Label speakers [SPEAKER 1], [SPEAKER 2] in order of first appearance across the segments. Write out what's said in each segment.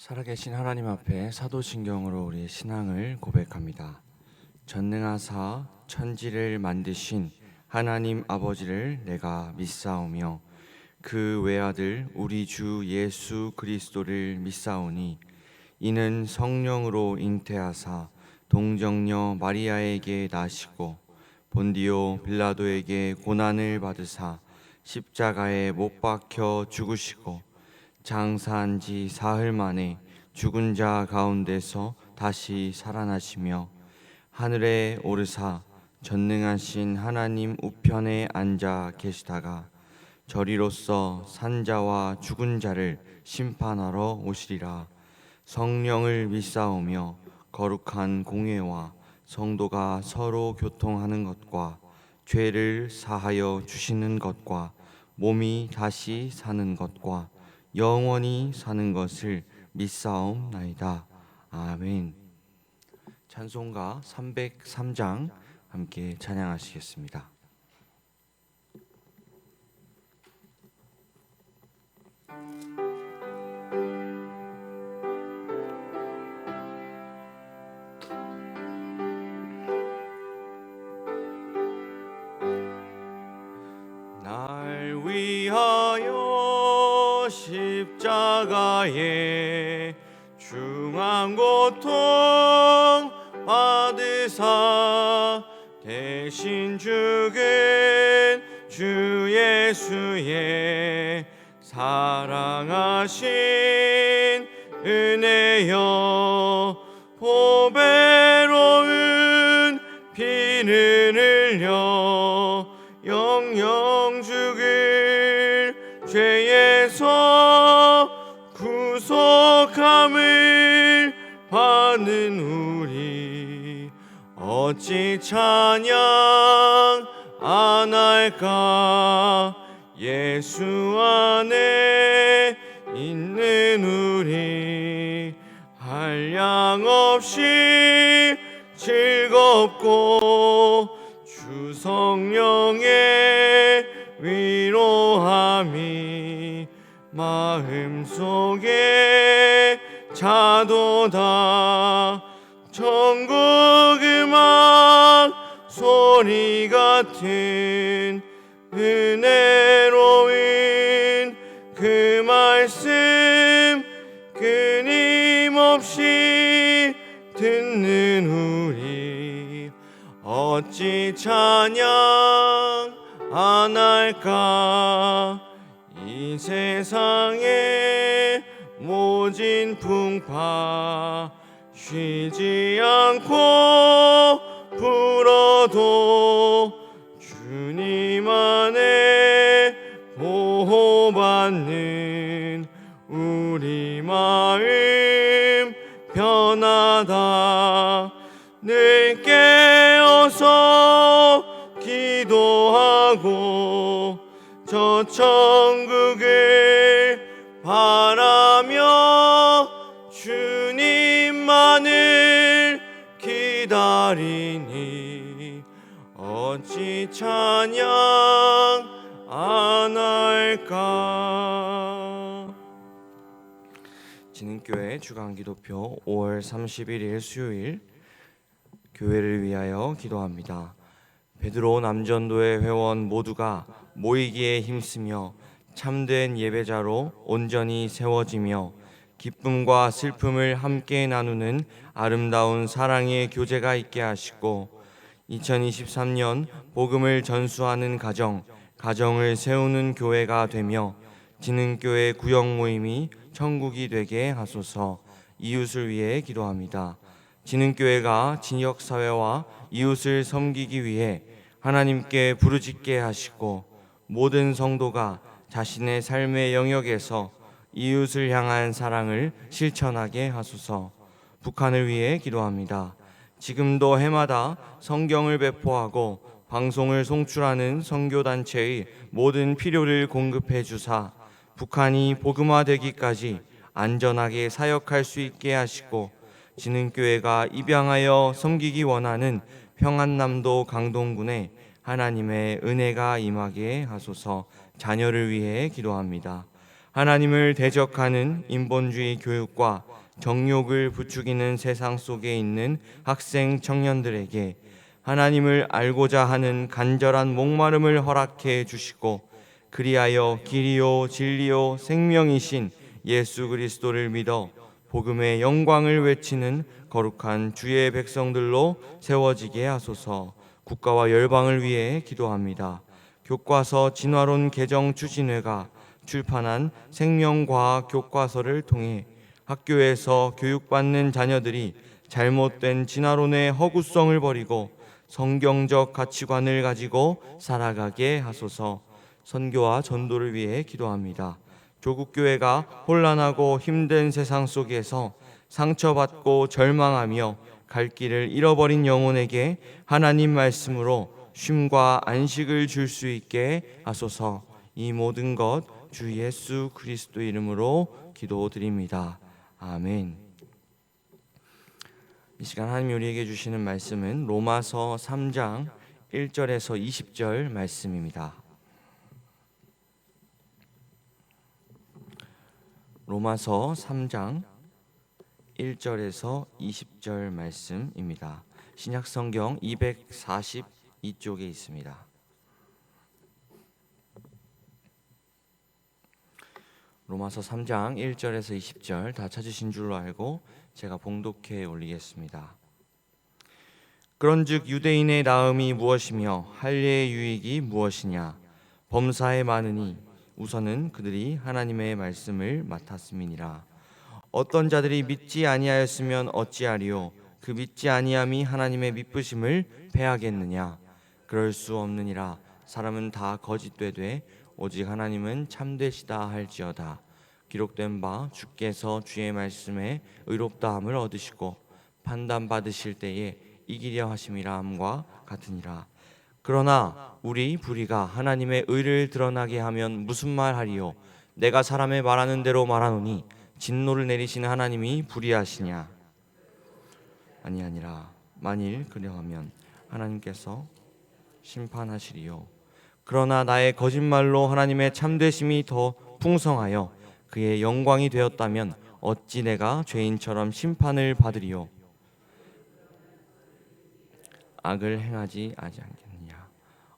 [SPEAKER 1] 살아계신 하나님 앞에 사도신경으로 우리의 신앙을 고백합니다. 전능하사 천지를 만드신 하나님 아버지를 내가 믿사오며 그 외아들 우리 주 예수 그리스도를 믿사오니 이는 성령으로 잉태하사 동정녀 마리아에게 나시고 본디오 빌라도에게 고난을 받으사 십자가에 못 박혀 죽으시고 장사한 지 사흘 만에 죽은 자 가운데서 다시 살아나시며 하늘에 오르사 전능하신 하나님 우편에 앉아 계시다가 저리로서 산자와 죽은 자를 심판하러 오시리라. 성령을 믿사오며 거룩한 공회와 성도가 서로 교통하는 것과 죄를 사하여 주시는 것과 몸이 다시 사는 것과 영원히 사는 것을 믿사옵나이다. 아멘. 찬송가 303장 함께 찬양하시겠습니다. 날 위하여 십자가에 중한 고통 받으사 대신 죽은 주 예수의 사랑하신 은혜여 보배로운 피를 흘려 영영 죽을 죄에서 구속함을 받는 우리 어찌 찬양 안 할까. 예수 안에 있는 우리 한량없이 즐겁고 주 성령의 위로함이 마음속에 자도다. 천국 음악 소리 같은 은혜로운 그 말씀 끊임없이 듣는 우리 어찌 찬양 안 할까. 이 세상의 모진 풍파 쉬지 않고 불어도 주님 안에 보호받는 우리 마음 편하다. 늘 깨어서 기도하고 저 천국을 바라며 주님만을 기다리니 어찌 찬양 안 할까. 진흥교회 주간기도표 5월 31일 수요일 교회를 위하여 기도합니다. 베드로 남전도의 회원 모두가 모이기에 힘쓰며 참된 예배자로 온전히 세워지며 기쁨과 슬픔을 함께 나누는 아름다운 사랑의 교제가 있게 하시고 2023년 복음을 전수하는 가정을 세우는 교회가 되며 진흥교회 구역 모임이 천국이 되게 하소서. 이웃을 위해 기도합니다. 진흥교회가 지역사회와 이웃을 섬기기 위해 하나님께 부르짖게 하시고 모든 성도가 자신의 삶의 영역에서 이웃을 향한 사랑을 실천하게 하소서. 북한을 위해 기도합니다. 지금도 해마다 성경을 배포하고 방송을 송출하는 선교단체의 모든 필요를 공급해 주사 북한이 복음화되기까지 안전하게 사역할 수 있게 하시고 진흥교회가 입양하여 섬기기 원하는 평안남도 강동군에 하나님의 은혜가 임하게 하소서. 자녀를 위해 기도합니다. 하나님을 대적하는 인본주의 교육과 정욕을 부추기는 세상 속에 있는 학생 청년들에게 하나님을 알고자 하는 간절한 목마름을 허락해 주시고 그리하여 길이요 진리요 생명이신 예수 그리스도를 믿어 복음의 영광을 외치는 거룩한 주의 백성들로 세워지게 하소서. 국가와 열방을 위해 기도합니다. 교과서 진화론 개정 추진회가 출판한 생명과학 교과서를 통해 학교에서 교육받는 자녀들이 잘못된 진화론의 허구성을 버리고 성경적 가치관을 가지고 살아가게 하소서. 선교와 전도를 위해 기도합니다. 조국교회가 혼란하고 힘든 세상 속에서 상처받고 절망하며 갈 길을 잃어버린 영혼에게 하나님 말씀으로 쉼과 안식을 줄 수 있게 하소서. 이 모든 것 주 예수 그리스도 이름으로 기도드립니다. 아멘. 이 시간 하나님 우리에게 주시는 말씀은 로마서 3장 1절에서 20절 말씀입니다. 로마서 3장 1절에서 20절 말씀입니다. 신약성경 242쪽에 있습니다. 로마서 3장 1절에서 20절 다 찾으신 줄로 알고 제가 봉독해 올리겠습니다. 그런즉 유대인의 나음이 무엇이며 할례의 유익이 무엇이냐? 범사에 많으니 우선은 그들이 하나님의 말씀을 맡았음이니라. 어떤 자들이 믿지 아니하였으면 어찌하리요? 그 믿지 아니함이 하나님의 미쁘심을 패하겠느냐? 그럴 수 없느니라. 사람은 다 거짓되되 오직 하나님은 참되시다 할지어다. 기록된 바 주께서 주의 말씀에 의롭다함을 얻으시고 판단받으실 때에 이기려 하심이라 함과 같으니라. 그러나 우리 불의가 하나님의 의를 드러나게 하면 무슨 말하리요? 내가 사람의 말하는 대로 말하노니 진노를 내리시는 하나님이 불의하시냐? 아니니라. 만일 그러하면 하나님께서 심판하시리요. 그러나 나의 거짓말로 하나님의 참되심이 더 풍성하여 그의 영광이 되었다면 어찌 내가 죄인처럼 심판을 받으리요? 악을 행하지 않겠느냐?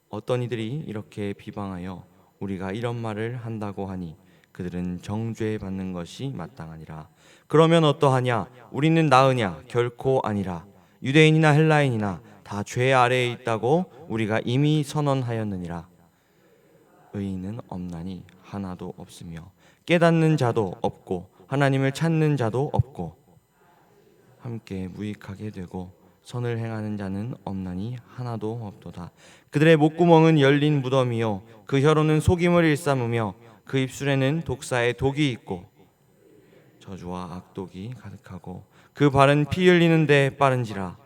[SPEAKER 1] 어떤 이들이 이렇게 비방하여 우리가 이런 말을 한다고 하니 그들은 정죄 받는 것이 마땅하니라. 그러면 어떠하냐? 우리는 나으냐? 결코 아니라. 유대인이나 헬라인이나 다 죄 아래에 있다고 우리가 이미 선언하였느니라. 의인은 없나니 하나도 없으며 깨닫는 자도 없고 하나님을 찾는 자도 없고 함께 무익하게 되고 선을 행하는 자는 없나니 하나도 없도다. 그들의 목구멍은 열린 무덤이요 그 혀로는 속임을 일삼으며 그 입술에는 독사의 독이 있고 저주와 악독이 가득하고 그 발은 피 흘리는 데 빠른지라.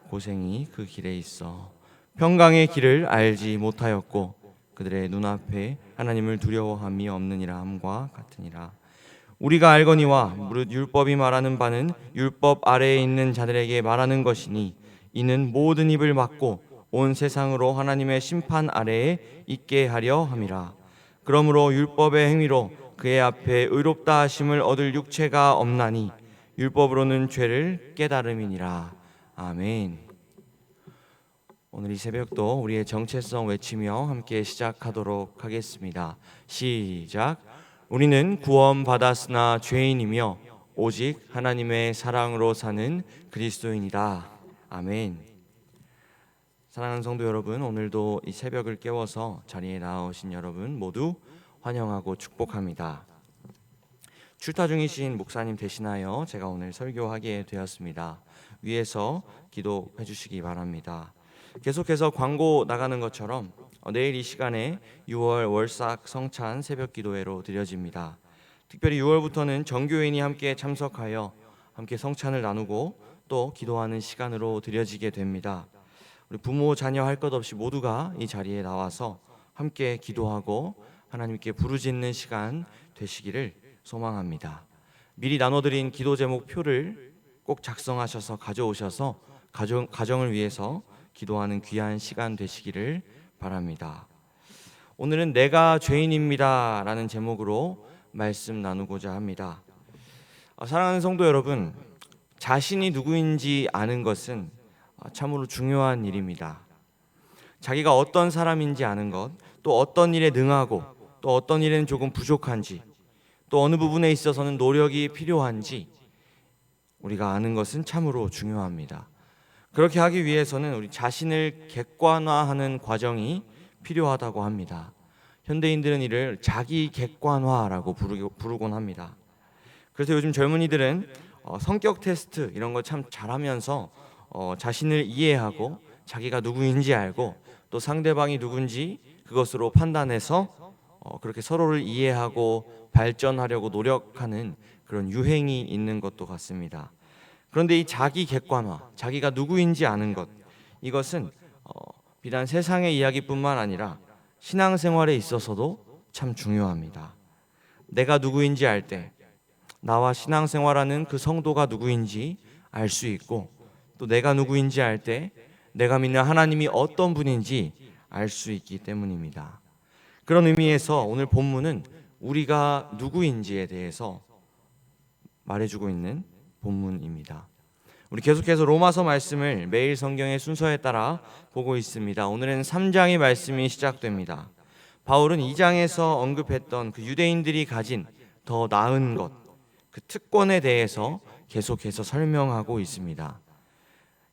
[SPEAKER 1] 고생이 그 길에 있어 평강의 길을 알지 못하였고 그들의 눈앞에 하나님을 두려워함이 없느니라 함과 같으니라. 우리가 알거니와 무릇 율법이 말하는 바는 율법 아래에 있는 자들에게 말하는 것이니 이는 모든 입을 막고 온 세상으로 하나님의 심판 아래에 있게 하려 함이라. 그러므로 율법의 행위로 그의 앞에 의롭다 하심을 얻을 육체가 없나니 율법으로는 죄를 깨달음이니라. 아멘. 오늘 이 새벽도 우리의 정체성 외치며 함께 시작하도록 하겠습니다. 시작. 우리는 구원받았으나 죄인이며 오직 하나님의 사랑으로 사는 그리스도인이다. 아멘. 사랑하는 성도 여러분, 오늘도 이 새벽을 깨워서 자리에 나오신 여러분 모두 환영하고 축복합니다. 출타 중이신 목사님 대신하여 제가 오늘 설교하게 되었습니다. 위에서 기도해 주시기 바랍니다. 계속해서 광고 나가는 것처럼 내일 이 시간에 6월 월삭 성찬 새벽 기도회로 드려집니다. 특별히 6월부터는 정교인이 함께 참석하여 함께 성찬을 나누고 또 기도하는 시간으로 드려지게 됩니다. 우리 부모 자녀 할 것 없이 모두가 이 자리에 나와서 함께 기도하고 하나님께 부르짖는 시간 되시기를 소망합니다. 미리 나눠드린 기도 제목 표를 꼭 작성하셔서 가져오셔서 가정을 위해서 기도하는 귀한 시간 되시기를 바랍니다. 오늘은 내가 죄인입니다 라는 제목으로 말씀 나누고자 합니다. 사랑하는 성도 여러분, 자신이 누구인지 아는 것은 참으로 중요한 일입니다. 자기가 어떤 사람인지 아는 것, 또 어떤 일에 능하고 또 어떤 일에는 조금 부족한지, 또 어느 부분에 있어서는 노력이 필요한지 우리가 아는 것은 참으로 중요합니다. 그렇게 하기 위해서는 우리 자신을 객관화하는 과정이 필요하다고 합니다. 현대인들은 이를 자기 객관화라고 부르곤 합니다. 그래서 요즘 젊은이들은 성격 테스트 이런 거 참 잘하면서 자신을 이해하고 자기가 누구인지 알고 또 상대방이 누군지 그것으로 판단해서 그렇게 서로를 이해하고 발전하려고 노력하는 그런 유행이 있는 것도 같습니다. 그런데 이 자기 객관화, 자기가 누구인지 아는 것, 이것은 비단 세상의 이야기뿐만 아니라 신앙생활에 있어서도 참 중요합니다. 내가 누구인지 알 때 나와 신앙생활하는 그 성도가 누구인지 알 수 있고, 또 내가 누구인지 알 때 내가 믿는 하나님이 어떤 분인지 알 수 있기 때문입니다. 그런 의미에서 오늘 본문은 우리가 누구인지에 대해서 말해주고 있는 본문입니다. 우리 계속해서 로마서 말씀을 매일 성경의 순서에 따라 보고 있습니다. 오늘은 3장의 말씀이 시작됩니다. 바울은 2장에서 언급했던 그 유대인들이 가진 더 나은 것, 그 특권에 대해서 계속해서 설명하고 있습니다.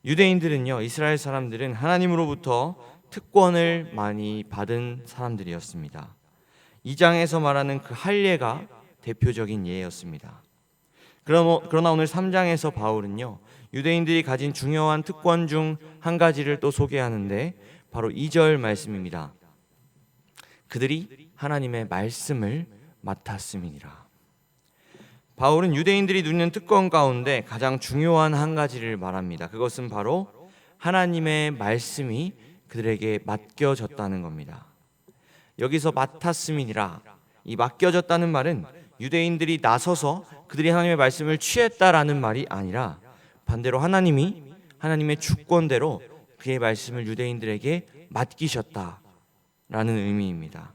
[SPEAKER 1] 유대인들은요, 이스라엘 사람들은 하나님으로부터 특권을 많이 받은 사람들이었습니다. 2장에서 말하는 그 할례가 대표적인 예였습니다. 그러나 오늘 3장에서 바울은요, 유대인들이 가진 중요한 특권 중 한 가지를 또 소개하는데 바로 2절 말씀입니다. 그들이 하나님의 말씀을 맡았음이니라. 바울은 유대인들이 누리는 특권 가운데 가장 중요한 한 가지를 말합니다. 그것은 바로 하나님의 말씀이 그들에게 맡겨졌다는 겁니다. 여기서 맡았음이니라, 이 맡겨졌다는 말은 유대인들이 나서서 그들이 하나님의 말씀을 취했다라는 말이 아니라 반대로 하나님의 주권대로 그의 말씀을 유대인들에게 맡기셨다라는 의미입니다.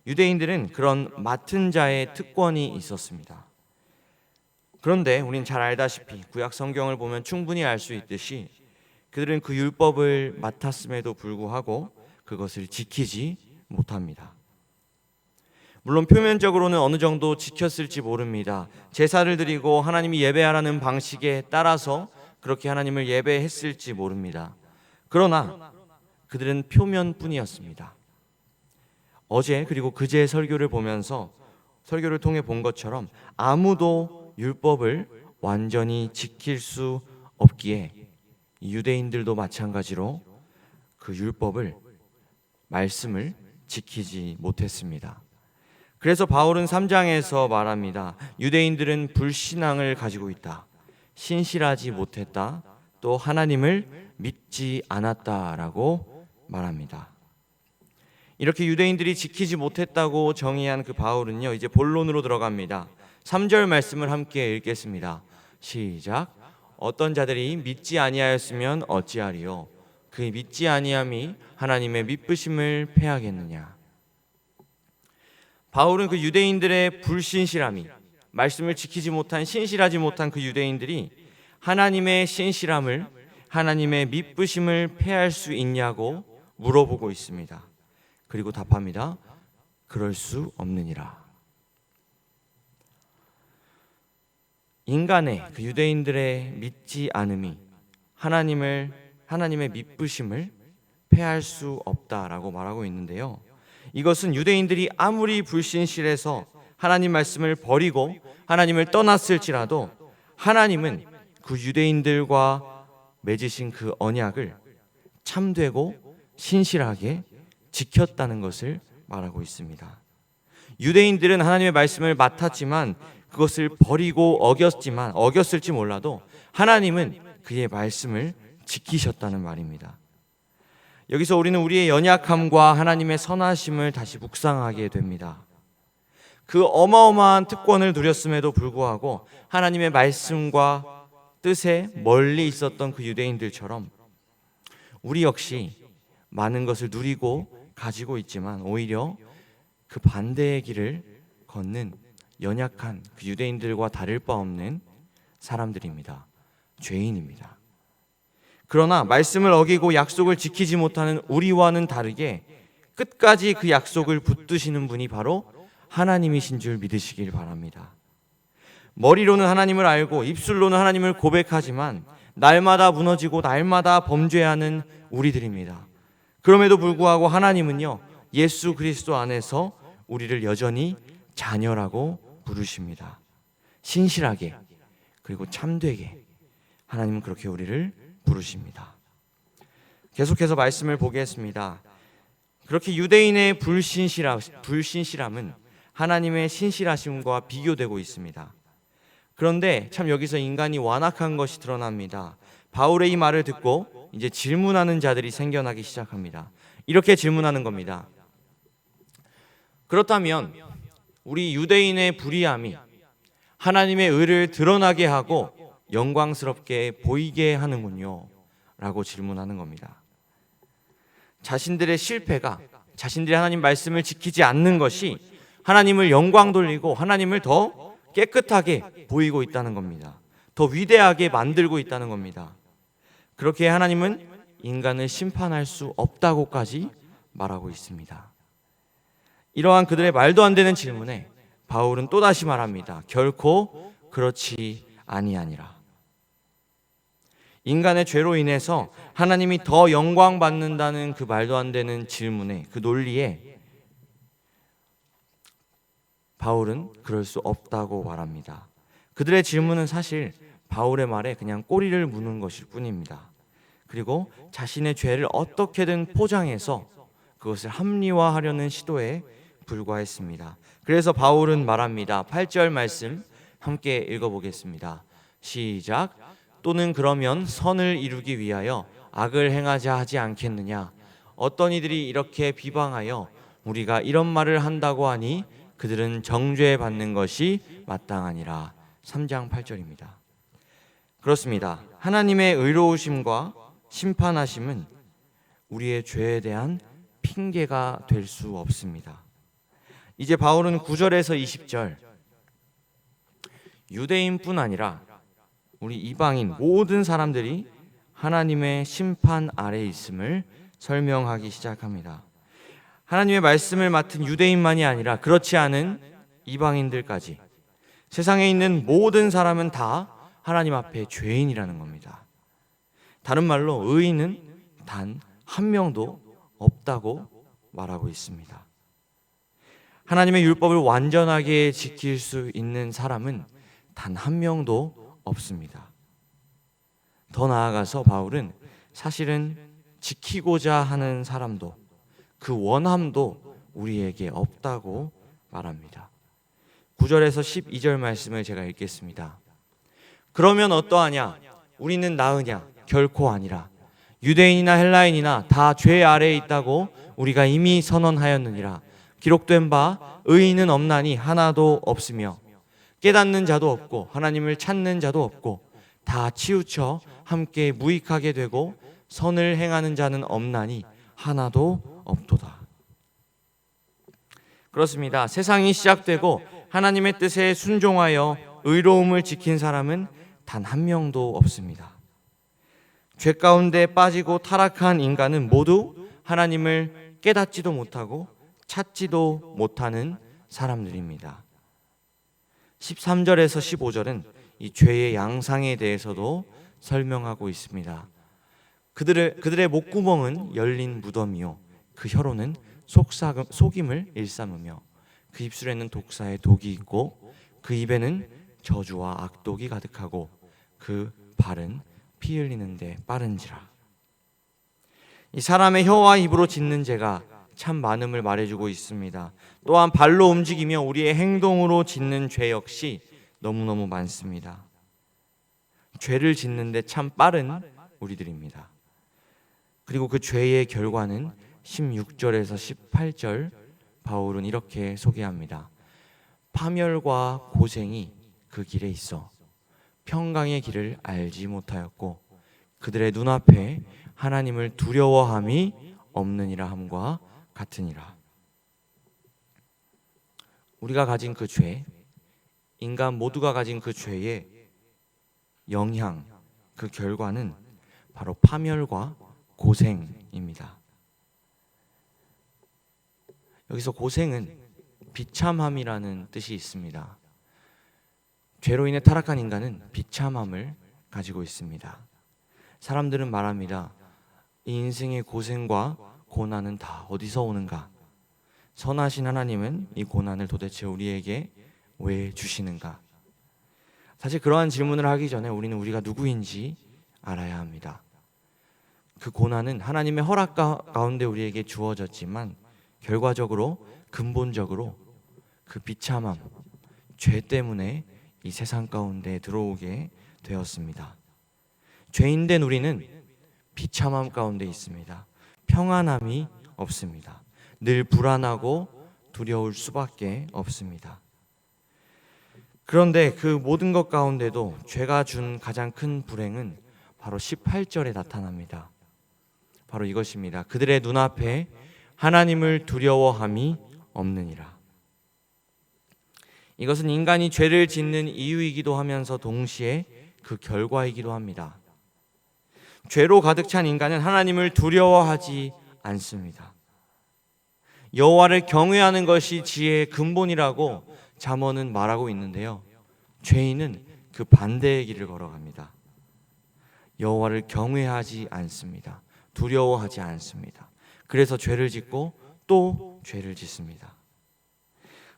[SPEAKER 1] 유대인들은 그런 맡은 자의 특권이 있었습니다. 그런데 우린 잘 알다시피 구약 성경을 보면 충분히 알 수 있듯이 그들은 그 율법을 맡았음에도 불구하고 그것을 지키지 못합니다. 물론 표면적으로는 어느 정도 지켰을지 모릅니다. 제사를 드리고 하나님이 예배하라는 방식에 따라서 그렇게 하나님을 예배했을지 모릅니다. 그러나 그들은 표면뿐이었습니다. 어제 그리고 그제 설교를 보면서 설교를 통해 본 것처럼 아무도 율법을 완전히 지킬 수 없기에 유대인들도 마찬가지로 그 율법을, 말씀을 지키지 못했습니다. 그래서 바울은 3장에서 말합니다. 유대인들은 불신앙을 가지고 있다, 신실하지 못했다, 또 하나님을 믿지 않았다라고 말합니다. 이렇게 유대인들이 지키지 못했다고 정의한 그 바울은요, 이제 본론으로 들어갑니다. 3절 말씀을 함께 읽겠습니다. 시작. 어떤 자들이 믿지 아니하였으면 어찌하리요? 그 믿지 아니함이 하나님의 믿으심을 패하겠느냐? 바울은 그 유대인들의 불신실함이, 말씀을 지키지 못한, 신실하지 못한 그 유대인들이 하나님의 신실함을, 하나님의 믿으심을 패할 수 있냐고 물어보고 있습니다. 그리고 답합니다. 그럴 수 없느니라. 인간의 그 유대인들의 믿지 않음이 하나님의 믿으심을 패할 수 없다라고 말하고 있는데요. 이것은 유대인들이 아무리 불신실해서 하나님 말씀을 버리고 하나님을 떠났을지라도 하나님은 그 유대인들과 맺으신 그 언약을 참되고 신실하게 지켰다는 것을 말하고 있습니다. 유대인들은 하나님의 말씀을 맡았지만 그것을 버리고 어겼을지 몰라도 하나님은 그의 말씀을 지키셨다는 말입니다. 여기서 우리는 우리의 연약함과 하나님의 선하심을 다시 묵상하게 됩니다. 그 어마어마한 특권을 누렸음에도 불구하고 하나님의 말씀과 뜻에 멀리 있었던 그 유대인들처럼 우리 역시 많은 것을 누리고 가지고 있지만 오히려 그 반대의 길을 걷는 연약한 그 유대인들과 다를 바 없는 사람들입니다. 죄인입니다. 그러나 말씀을 어기고 약속을 지키지 못하는 우리와는 다르게 끝까지 그 약속을 붙드시는 분이 바로 하나님이신 줄 믿으시길 바랍니다. 머리로는 하나님을 알고 입술로는 하나님을 고백하지만 날마다 무너지고 날마다 범죄하는 우리들입니다. 그럼에도 불구하고 하나님은요, 예수 그리스도 안에서 우리를 여전히 자녀라고 부르십니다. 신실하게 그리고 참되게 하나님은 그렇게 우리를 부르십니다. 계속해서 말씀을 보겠습니다. 그렇게 유대인의 불신실함은 하나님의 신실하심과 비교되고 있습니다. 그런데 참 여기서 인간이 완악한 것이 드러납니다. 바울의 이 말을 듣고 이제 질문하는 자들이 생겨나기 시작합니다. 이렇게 질문하는 겁니다. 그렇다면 우리 유대인의 불의함이 하나님의 의를 드러나게 하고 영광스럽게 보이게 하는군요 라고 질문하는 겁니다. 자신들의 실패가, 자신들이 하나님 말씀을 지키지 않는 것이 하나님을 영광 돌리고 하나님을 더 깨끗하게 보이고 있다는 겁니다. 더 위대하게 만들고 있다는 겁니다. 그렇게 하나님은 인간을 심판할 수 없다고까지 말하고 있습니다. 이러한 그들의 말도 안 되는 질문에 바울은 또다시 말합니다. 결코 그렇지 아니하니라. 인간의 죄로 인해서 하나님이 더 영광 받는다는 그 말도 안 되는 질문에, 그 논리에 바울은 그럴 수 없다고 말합니다. 그들의 질문은 사실 바울의 말에 그냥 꼬리를 무는 것일 뿐입니다. 그리고 자신의 죄를 어떻게든 포장해서 그것을 합리화하려는 시도에 불과했습니다. 그래서 바울은 말합니다. 8절 말씀 함께 읽어보겠습니다. 시작. 또는 그러면 선을 이루기 위하여 악을 행하자 하지 않겠느냐? 어떤 이들이 이렇게 비방하여 우리가 이런 말을 한다고 하니 그들은 정죄 받는 것이 마땅하니라. 3장 8절입니다. 그렇습니다. 하나님의 의로우심과 심판하심은 우리의 죄에 대한 핑계가 될 수 없습니다. 이제 바울은 9절에서 20절, 유대인뿐 아니라 우리 이방인 모든 사람들이 하나님의 심판 아래에 있음을 설명하기 시작합니다. 하나님의 말씀을 맡은 유대인만이 아니라 그렇지 않은 이방인들까지, 세상에 있는 모든 사람은 다 하나님 앞에 죄인이라는 겁니다. 다른 말로 의인은 단 한 명도 없다고 말하고 있습니다. 하나님의 율법을 완전하게 지킬 수 있는 사람은 단 한 명도 없습니다. 더 나아가서 바울은 사실은 지키고자 하는 사람도, 그 원함도 우리에게 없다고 말합니다. 9절에서 12절 말씀을 제가 읽겠습니다. 그러면 어떠하냐? 우리는 나으냐? 결코 아니라. 유대인이나 헬라인이나 다 죄 아래에 있다고 우리가 이미 선언하였느니라. 기록된 바 의인은 없나니 하나도 없으며 깨닫는 자도 없고 하나님을 찾는 자도 없고 다 치우쳐 함께 무익하게 되고 선을 행하는 자는 없나니 하나도 없도다. 그렇습니다. 세상이 시작되고 하나님의 뜻에 순종하여 의로움을 지킨 사람은 단 한 명도 없습니다. 죄 가운데 빠지고 타락한 인간은 모두 하나님을 깨닫지도 못하고 찾지도 못하는 사람들입니다. 13절에서 15절은 이 죄의 양상에 대해서도 설명하고 있습니다. 그들의 목구멍은 열린 무덤이요 그 혀로는 속임을 일삼으며 그 입술에는 독사의 독이 있고 그 입에는 저주와 악독이 가득하고 그 발은 피 흘리는데 빠른지라. 이 사람의 혀와 입으로 짓는 죄가 참 많음을 말해주고 있습니다. 또한 발로 움직이며 우리의 행동으로 짓는 죄 역시 너무너무 많습니다. 죄를 짓는데 참 빠른 우리들입니다. 그리고 그 죄의 결과는 16절에서 18절 바울은 이렇게 소개합니다. 파멸과 고생이 그 길에 있어 평강의 길을 알지 못하였고 그들의 눈앞에 하나님을 두려워함이 없느니라 함과 같으니라. 우리가 가진 그 죄, 인간 모두가 가진 그 죄의 영향, 그 결과는 바로 파멸과 고생입니다. 여기서 고생은 비참함이라는 뜻이 있습니다. 죄로 인해 타락한 인간은 비참함을 가지고 있습니다. 사람들은 말합니다. 이 인생의 고생과 고난은 다 어디서 오는가? 선하신 하나님은 이 고난을 도대체 우리에게 왜 주시는가? 사실 그러한 질문을 하기 전에 우리는 우리가 누구인지 알아야 합니다. 그 고난은 하나님의 허락 가운데 우리에게 주어졌지만 결과적으로 근본적으로 그 비참함, 죄 때문에 이 세상 가운데 들어오게 되었습니다. 죄인된 우리는 비참함 가운데 있습니다. 평안함이 없습니다. 늘 불안하고 두려울 수밖에 없습니다. 그런데 그 모든 것 가운데도 죄가 준 가장 큰 불행은 바로 18절에 나타납니다. 바로 이것입니다. 그들의 눈앞에 하나님을 두려워함이 없느니라. 이것은 인간이 죄를 짓는 이유이기도 하면서 동시에 그 결과이기도 합니다. 죄로 가득 찬 인간은 하나님을 두려워하지 않습니다. 여호와를 경외하는 것이 지혜의 근본이라고 잠언은 말하고 있는데요. 죄인은 그 반대의 길을 걸어갑니다. 여호와를 경외하지 않습니다. 두려워하지 않습니다. 그래서 죄를 짓고 또 죄를 짓습니다.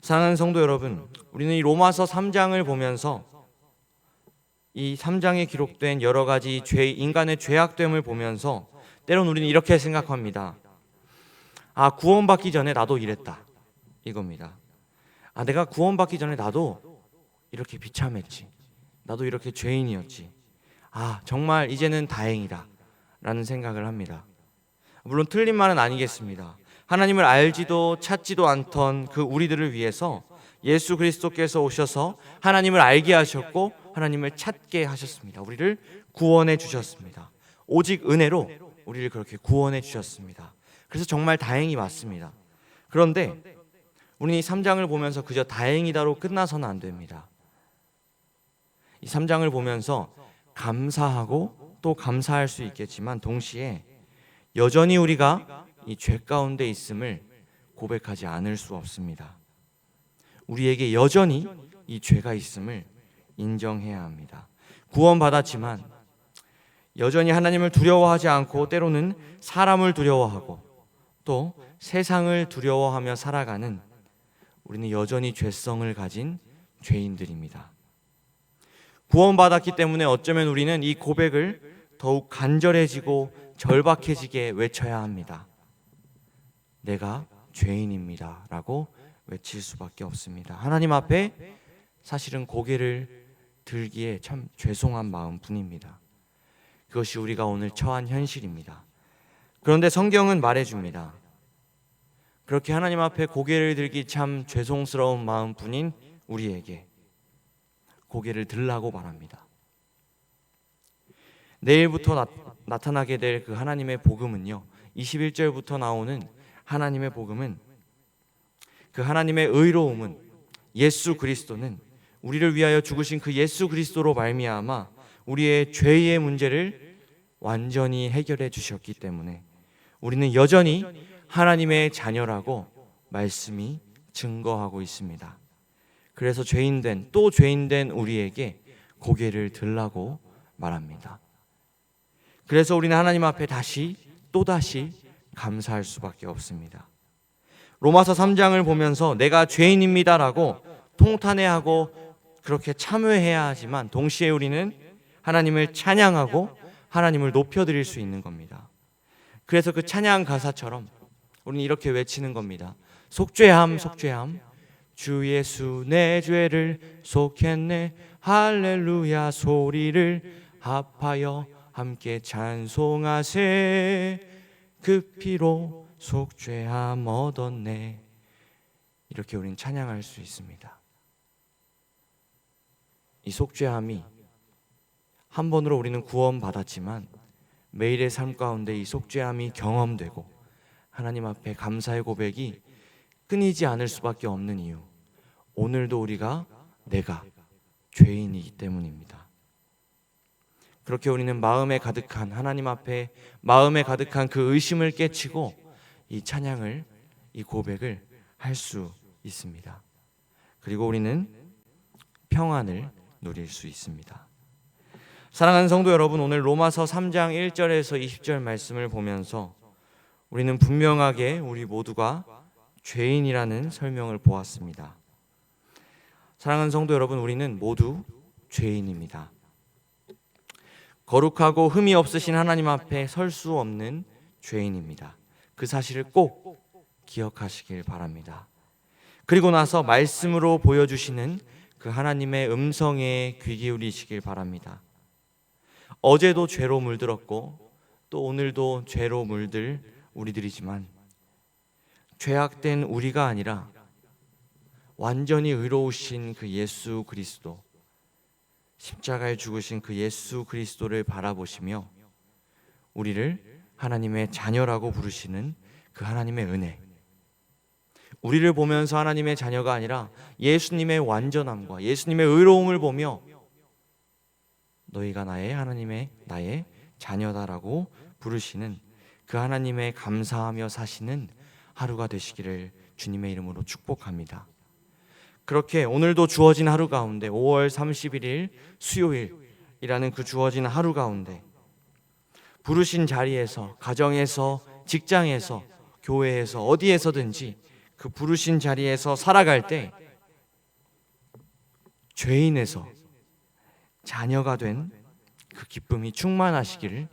[SPEAKER 1] 사랑하는 성도 여러분, 우리는 이 로마서 3장을 보면서 이 3장에 기록된 여러 가지 인간의 죄악됨을 보면서 때론 우리는 이렇게 생각합니다. 구원받기 전에 나도 이랬다. 이겁니다. 내가 구원받기 전에 나도 이렇게 비참했지. 나도 이렇게 죄인이었지. 정말 이제는 다행이다. 라는 생각을 합니다. 물론 틀린 말은 아니겠습니다. 하나님을 알지도 찾지도 않던 그 우리들을 위해서 예수 그리스도께서 오셔서 하나님을 알게 하셨고 하나님을 찾게 하셨습니다. 우리를 구원해 주셨습니다. 오직 은혜로 우리를 그렇게 구원해 주셨습니다. 그래서 정말 다행이 맞습니다. 그런데 우리는 이 3장을 보면서 그저 다행이다로 끝나서는 안 됩니다. 이 3장을 보면서 감사하고 또 감사할 수 있겠지만 동시에 여전히 우리가 이 죄 가운데 있음을 고백하지 않을 수 없습니다. 우리에게 여전히 이 죄가 있음을 인정해야 합니다. 구원받았지만 여전히 하나님을 두려워하지 않고 때로는 사람을 두려워하고 또 세상을 두려워하며 살아가는 우리는 여전히 죄성을 가진 죄인들입니다. 구원받았기 때문에 어쩌면 우리는 이 고백을 더욱 간절해지고 절박해지게 외쳐야 합니다. 내가 죄인입니다 라고 외칠 수밖에 없습니다. 하나님 앞에 사실은 고개를 들기에 참 죄송한 마음뿐입니다. 그것이 우리가 오늘 처한 현실입니다. 그런데 성경은 말해줍니다. 그렇게 하나님 앞에 고개를 들기 참 죄송스러운 마음뿐인 우리에게 고개를 들라고 말합니다. 내일부터 나타나게 될 그 하나님의 복음은요, 21절부터 나오는 하나님의 복음은, 그 하나님의 의로움은, 예수 그리스도는 우리를 위하여 죽으신 그 예수 그리스도로 말미암아 우리의 죄의 문제를 완전히 해결해 주셨기 때문에 우리는 여전히 하나님의 자녀라고 말씀이 증거하고 있습니다. 그래서 또 죄인된 우리에게 고개를 들라고 말합니다. 그래서 우리는 하나님 앞에 또다시 감사할 수밖에 없습니다. 로마서 3장을 보면서 내가 죄인입니다라고 통탄해하고 그렇게 참회해야 하지만 동시에 우리는 하나님을 찬양하고 하나님을 높여드릴 수 있는 겁니다. 그래서 그 찬양 가사처럼 우리는 이렇게 외치는 겁니다. 속죄함 속죄함 주 예수 내 죄를 속했네 할렐루야 소리를 합하여 함께 찬송하세 그 피로 속죄함 얻었네. 이렇게 우리는 찬양할 수 있습니다. 이 속죄함이 한 번으로 우리는 구원받았지만 매일의 삶 가운데 이 속죄함이 경험되고 하나님 앞에 감사의 고백이 끊이지 않을 수밖에 없는 이유, 오늘도 우리가 내가 죄인이기 때문입니다. 그렇게 우리는 마음에 가득한 하나님 앞에 마음에 가득한 그 의심을 깨치고 이 찬양을, 이 고백을 할 수 있습니다. 그리고 우리는 평안을 누릴 수 있습니다. 사랑하는 성도 여러분, 오늘 로마서 3장 1절에서 20절 말씀을 보면서 우리는 분명하게 우리 모두가 죄인이라는 설명을 보았습니다. 사랑하는 성도 여러분, 우리는 모두 죄인입니다. 거룩하고 흠이 없으신 하나님 앞에 설 수 없는 죄인입니다. 그 사실을 꼭 기억하시길 바랍니다. 그리고 나서 말씀으로 보여주시는 그 하나님의 음성에 귀 기울이시길 바랍니다. 어제도 죄로 물들었고 또 오늘도 죄로 물들 우리들이지만 죄악된 우리가 아니라 완전히 의로우신 그 예수 그리스도, 십자가에 죽으신 그 예수 그리스도를 바라보시며 우리를 하나님의 자녀라고 부르시는 그 하나님의 은혜, 우리를 보면서 하나님의 자녀가 아니라 예수님의 완전함과 예수님의 의로움을 보며 너희가 나의 자녀다라고 부르시는 그 하나님의 감사하며 사시는 하루가 되시기를 주님의 이름으로 축복합니다. 그렇게 오늘도 주어진 하루 가운데 5월 31일 수요일이라는 그 주어진 하루 가운데 부르신 자리에서, 가정에서, 직장에서, 교회에서, 어디에서든지 그 부르신 자리에서 살아갈 때 죄인에서 자녀가 된 그 기쁨이 충만하시기를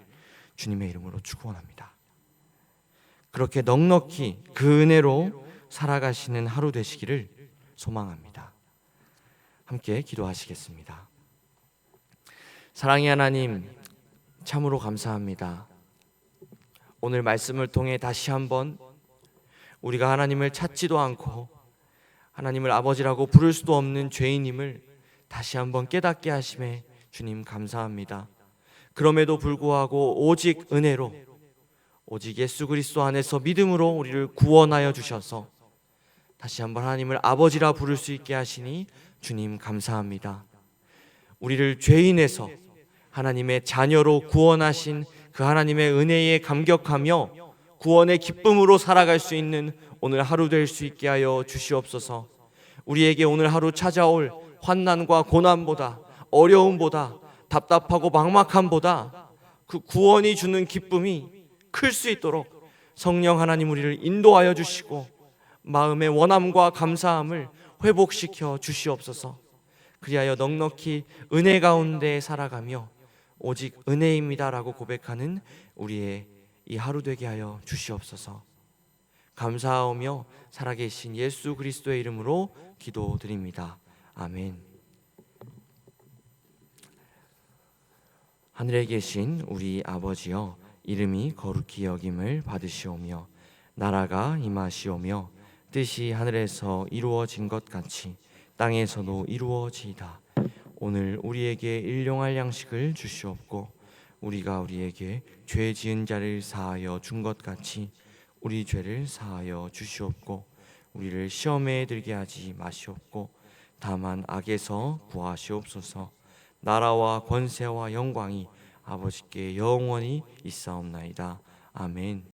[SPEAKER 1] 주님의 이름으로 축원합니다. 그렇게 넉넉히 그 은혜로 살아가시는 하루 되시기를 소망합니다. 함께 기도하시겠습니다. 사랑의 하나님, 참으로 감사합니다. 오늘 말씀을 통해 다시 한번 우리가 하나님을 찾지도 않고 하나님을 아버지라고 부를 수도 없는 죄인임을 다시 한번 깨닫게 하심에 주님 감사합니다. 그럼에도 불구하고 오직 은혜로, 오직 예수 그리스도 안에서 믿음으로 우리를 구원하여 주셔서 다시 한번 하나님을 아버지라 부를 수 있게 하시니 주님 감사합니다. 우리를 죄인에서 하나님의 자녀로 구원하신 그 하나님의 은혜에 감격하며 구원의 기쁨으로 살아갈 수 있는 오늘 하루 될 수 있게 하여 주시옵소서. 우리에게 오늘 하루 찾아올 환난과 고난보다, 어려움보다, 답답하고 막막함보다 그 구원이 주는 기쁨이 클 수 있도록 성령 하나님 우리를 인도하여 주시고 마음의 원함과 감사함을 회복시켜 주시옵소서. 그리하여 넉넉히 은혜 가운데 살아가며 오직 은혜입니다라고 고백하는 우리의 이 하루 되게 하여 주시옵소서. 감사하며 살아계신 예수 그리스도의 이름으로 기도드립니다. 아멘. 하늘에 계신 우리 아버지여, 이름이 거룩히 여김을 받으시오며 나라가 임하시오며 뜻이 하늘에서 이루어진 것 같이 땅에서도 이루어지이다. 오늘 우리에게 일용할 양식을 주시옵고 우리가 우리에게 죄 지은 자를 사하여 준 것 같이 우리 죄를 사하여 주시옵고 우리를 시험에 들게 하지 마시옵고 다만 악에서 구하시옵소서. 나라와 권세와 영광이 아버지께 영원히 있사옵나이다. 아멘.